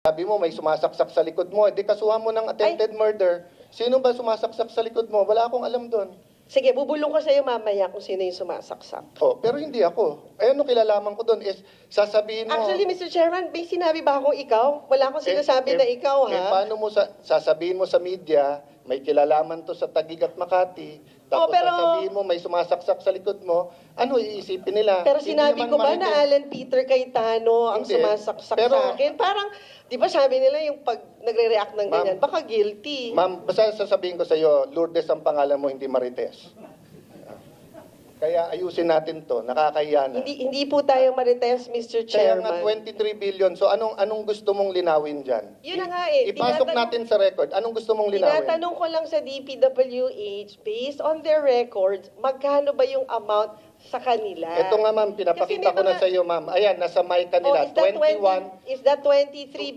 Sabi mo may sumasaksak sa likod mo, di kasuhan mo ng attempted murder. Sino ba sumasaksak sa likod mo? Wala akong alam doon. Sige, bubulong ko sa iyo mamaya kung sino yung sumasaksak. Oh, pero hindi ako. Eh, ano kilalaman ko doon is sasabihin mo... Actually, Mr. Chairman, may sinabi ba akong ikaw? Wala akong sinasabi na ikaw, ha? paano mo sasabihin mo sa media, may kilalaman to sa Taguig at Makati, tapos pero- sasabihin mo may sumasaksak sa likod mo, ano iisipin nila? Pero Hindi sinabi naman ko ba na marites. Alan Peter Cayetano ang Hindi. sumasaksak Pero- sa akin? Parang, di ba sabi nila yung pag nagre-react ng Ma'am, ganyan, baka guilty. Ma'am, basta sasabihin ko sa iyo, Lourdes ang pangalan mo, hindi Marites. Kaya ayusin natin to, nakakahiya na. Hindi po tayo marites, Mr. Kaya nga Chairman. 23 billion, so anong gusto mong linawin dyan? Yun na nga eh. Ipasok natin sa record, anong gusto mong linawin? Tinatanong ko lang sa DPWH, based on their records, magkano ba yung amount sa kanila? Ito nga ma'am, pinapakita Kasi may ko na mga- sa iyo ma'am. Ayan, nasa mic kanila, is that 21. Is that 23